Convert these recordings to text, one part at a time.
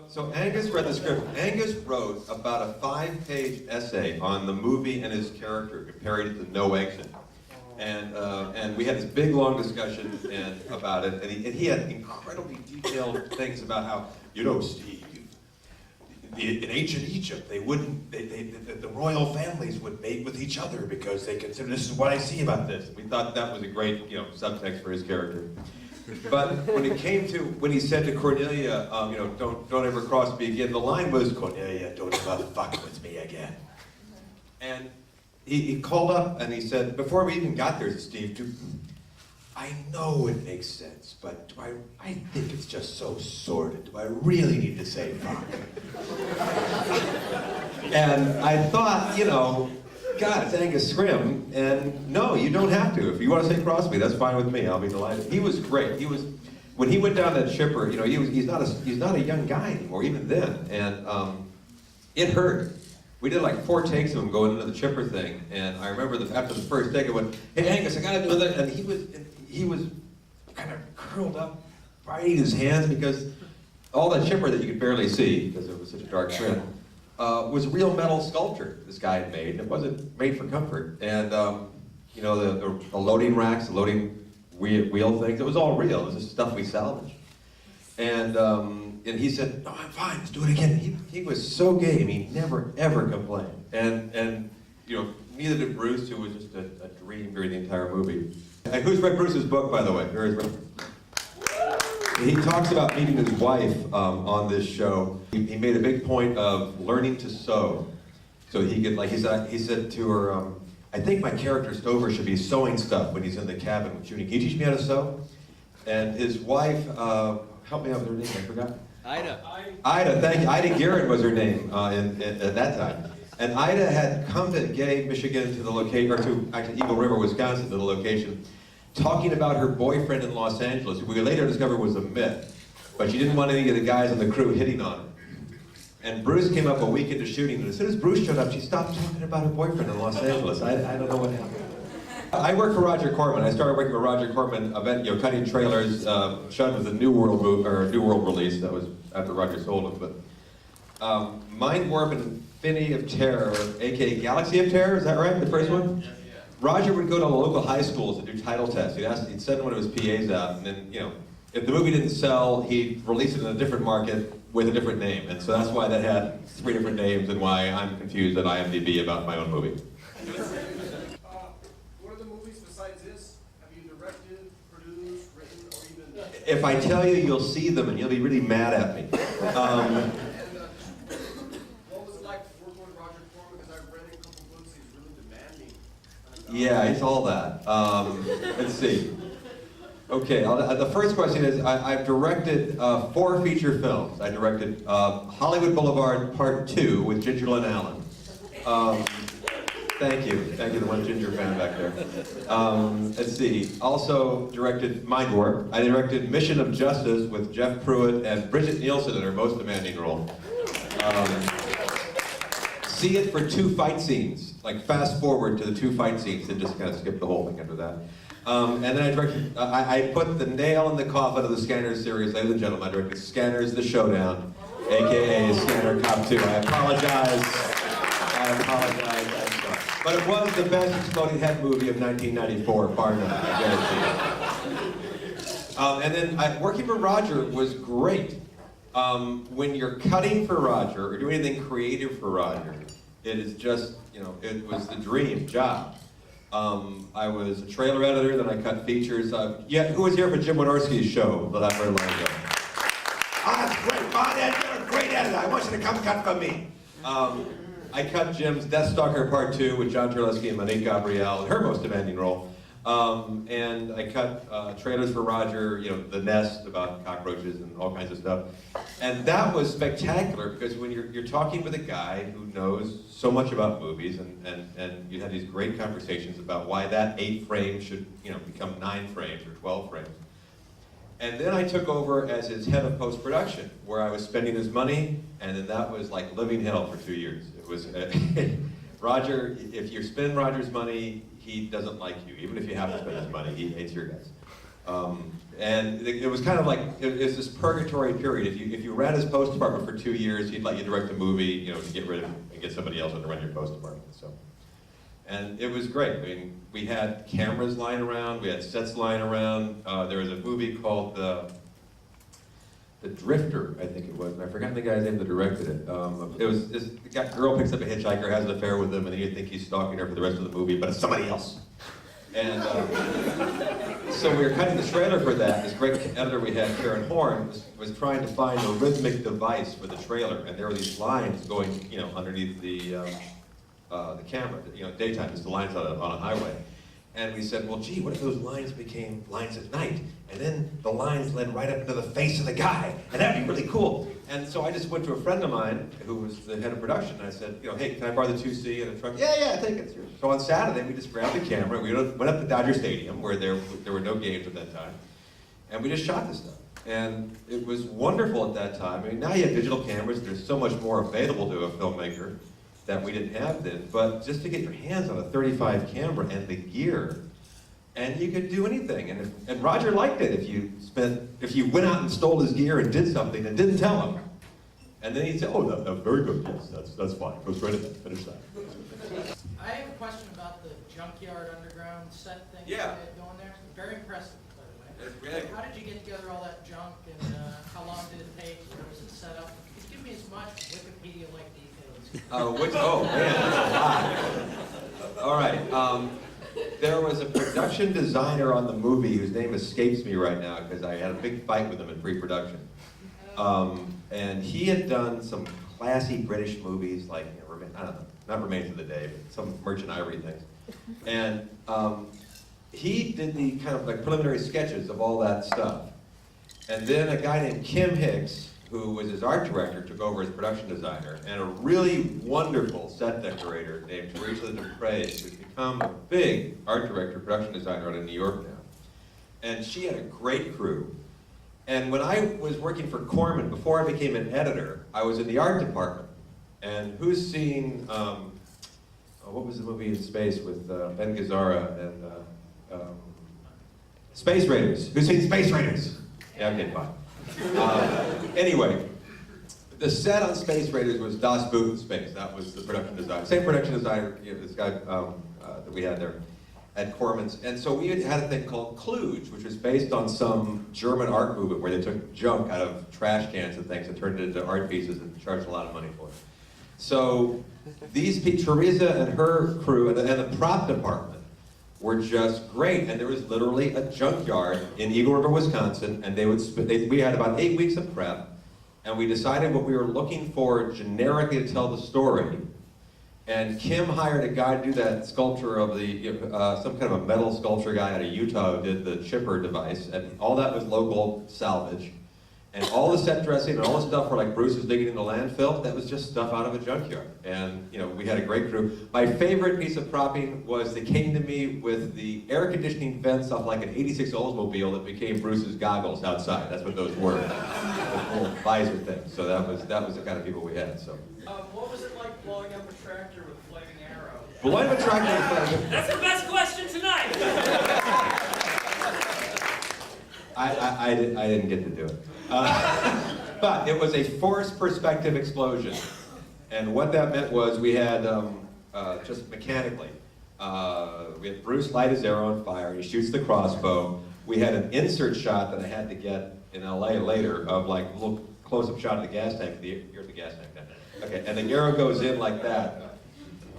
So Angus read the script. Angus wrote about a 5-page essay on the movie and his character, comparing it to No Exit. And we had this big, long discussion about it, and he had incredibly detailed things about how, you know, Steve, in ancient Egypt, they wouldn't, the royal families would mate with each other because they consider, this is what I see about this. We thought that was a great, you know, subtext for his character. But when it came to, when he said to Cornelia, you know, don't ever cross me again, the line was, Cornelia, don't ever fuck with me again. And he called up and he said, before we even got there, Steve, I know it makes sense, but I think it's just so sordid. Do I really need to say fuck? And I thought, you know, God, it's Angus Scrimm, and no, you don't have to. If you want to say Crosby, that's fine with me. I'll be delighted. He was great. He was, when he went down that shipper, you know, he's not a young guy anymore, even then, and it hurt. We did like 4 takes of him going into the chipper thing, and I remember after the first take, I went, "Hey Angus, I gotta do another," and he was kind of curled up, right in his hands, because all that chipper that you could barely see because it was such a dark print was real metal sculpture this guy had made. It wasn't made for comfort, and you know, the loading racks, the loading wheel things, it was all real. It was just stuff we salvaged. And he said, "No, I'm fine, let's do it again." He was so game, he never ever complained. And you know, neither did Bruce, who was just a dream during the entire movie. And who's read Bruce's book, by the way? He talks about meeting his wife on this show. He made a big point of learning to sew, so he could, like he said to her, "I think my character Stover should be sewing stuff when he's in the cabin shooting. Can you teach me how to sew?" And his wife, help me out with her name, I forgot. Ida, thank you. Ida Guerin was her name at that time. And Ida had come to Gay, Michigan, to the location, or to actually Eagle River, Wisconsin, to the location, talking about her boyfriend in Los Angeles, who we later discovered was a myth, but she didn't want any of the guys on the crew hitting on her. And Bruce came up a week into shooting, and as soon as Bruce showed up, she stopped talking about her boyfriend in Los Angeles. I don't know what happened. I worked for Roger Corman. I started working for Roger Corman, you know, cutting trailers. Shud was a New World release. That was after Roger sold it. But MINDWARP and Infinity of Terror, aka Galaxy of Terror, is that right? The first one? Yeah. Roger would go to local high schools to do title tests. He'd send one of his PAs out, and then, you know, if the movie didn't sell, he'd release it in a different market with a different name. And so that's why that had 3 different names, and why I'm confused at IMDb about my own movie. If I tell you, you'll see them and you'll be really mad at me. What was it like working with Roger Corman? Because I've read a couple books, he's really demanding. Yeah, he's all that. Let's see. Okay, the first question is, I've directed 4 feature films. I directed Hollywood Boulevard Part 2 with Ginger Lynn Allen. Thank you, the one Ginger fan back there. Let's see, also directed MINDWARP. I directed Mission of Justice with Jeff Pruitt and Bridget Nielsen in her most demanding role. See it for 2 fight scenes, like fast forward to the 2 fight scenes and just kind of skip the whole thing after that. And then I directed, I put the nail in the coffin of the Scanners series, ladies and gentlemen. I directed Scanners The Showdown, aka Scanner Cop 2. I apologize. But it was the best exploding head movie of 1994, bar none, I guarantee. And then working for Roger was great. When you're cutting for Roger or doing anything creative for Roger, it is just, you know, it was the dream job. I was a trailer editor, then I cut features. Yeah, who was here for Jim Wynorski's show not very long ago? Ah, that's great, Barnett, you're a great editor. I want you to come cut for me. I cut Jim's Death Stalker Part 2 with John Terlesky and Monique Gabrielle in her most demanding role. And I cut trailers for Roger, you know, The Nest, about cockroaches and all kinds of stuff. And that was spectacular, because when you're talking with a guy who knows so much about movies, and you had these great conversations about why that 8 frames should, you know, become 9 frames or 12 frames. And then I took over as his head of post-production, where I was spending his money, and then that was like living hell for 2 years. It was, Roger, if you spend Roger's money, he doesn't like you. Even if you have to spend his money, he hates your guys. And it was kind of like, it was this purgatory period. If you ran his post department for 2 years, he'd let you direct a movie, you know, to get rid of and get somebody else to run your post department. So, and it was great. I mean, we had cameras lying around, we had sets lying around. There was a movie called The Drifter, I think it was, and I forgot the guy's name that directed it. It was this girl picks up a hitchhiker, has an affair with him, and you think he's stalking her for the rest of the movie, but it's somebody else. And so we were cutting the trailer for that. This great editor we had, Karen Horn, was trying to find a rhythmic device for the trailer, and there were these lines going, you know, underneath the camera, you know, daytime, just the lines on a highway. And we said, well, gee, what if those lines became lines at night? And then the lines led right up into the face of the guy, and that'd be really cool. And so I just went to a friend of mine who was the head of production, and I said, you know, hey, can I borrow the 2C and a truck? Yeah, take it. So on Saturday, we just grabbed the camera, we went up to Dodger Stadium, where there were no games at that time, and we just shot this stuff. And it was wonderful at that time. I mean, now you have digital cameras, there's so much more available to a filmmaker that we didn't have then, but just to get your hands on a 35 camera and the gear, and you could do anything. And Roger liked it if you went out and stole his gear and did something and didn't tell him. And then he'd say, oh, that's very good, yes, that's fine, go straight ahead, finish that. I have a question about the junkyard underground set thing Yeah. you had going there. Very impressive, by the way. It's really- How did you get together all that junk, and how long did it take? Where was it set up? Just give me as much Wikipedia-like details. Oh man, that's a lot. All right, there was a production designer on the movie whose name escapes me right now because I had a big fight with him in pre-production. And he had done some classy British movies like, you know, I don't know, not Remains of the Day, but some Merchant Ivory things. And he did the kind of like preliminary sketches of all that stuff. And then a guy named Kim Hicks, who was his art director, took over as production designer, and a really wonderful set decorator named Teresa Dupre, who's become a big art director, production designer out in New York now. And she had a great crew. And when I was working for Corman, before I became an editor, I was in the art department. And who's seen, what was the movie in space with Ben Gazzara and Space Raiders? Who's seen Space Raiders? Yeah, okay, fine. Anyway, the set on Space Raiders was Das Boot in Space. That was the production designer. Same production designer, you know, this guy that we had there at Corman's. And so we had a thing called Kluge, which was based on some German art movement where they took junk out of trash cans and things and turned it into art pieces and charged a lot of money for it. So Teresa and her crew and the prop department were just great, and there was literally a junkyard in Eagle River, Wisconsin, and we had about 8 weeks of prep, and we decided what we were looking for generically to tell the story. And Kim hired a guy to do that sculpture of some kind of a metal sculpture guy out of Utah who did the chipper device, and all that was local salvage. And all the set dressing and all the stuff where like Bruce was digging in the landfill, that was just stuff out of a junkyard. And you know, we had a great crew. My favorite piece of propping was they came to me with the air conditioning vents off like an '86 Oldsmobile that became Bruce's goggles outside. That's what those were, the little visor things. So that was the kind of people we had. So. What was it like blowing up a tractor with a flaming arrow? Blowing up a tractor. That's the best question tonight. I didn't get to do it. But it was a forced perspective explosion. And what that meant was we had, just mechanically, we had Bruce light his arrow on fire, he shoots the crossbow. We had an insert shot that I had to get in LA later of like a little close-up shot of the gas tank. You're at the gas tank now. Okay, and the arrow goes in like that.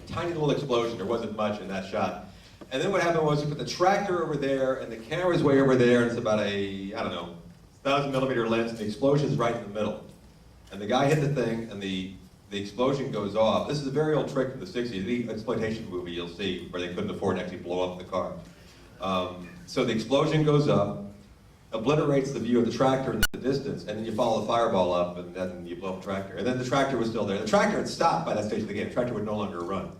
Tiny little explosion, there wasn't much in that shot. And then what happened was we put the tractor over there and the camera's way over there, and it's about a, I don't know, 1,000mm lens, and the explosion's right in the middle. And the guy hit the thing, and the explosion goes off. This is a very old trick from the 60s. Any exploitation movie you'll see where they couldn't afford to actually blow up the car. So the explosion goes up, obliterates the view of the tractor in the distance, and then you follow the fireball up, and then you blow up the tractor. And then the tractor was still there. The tractor had stopped by that stage of the game. The tractor would no longer run.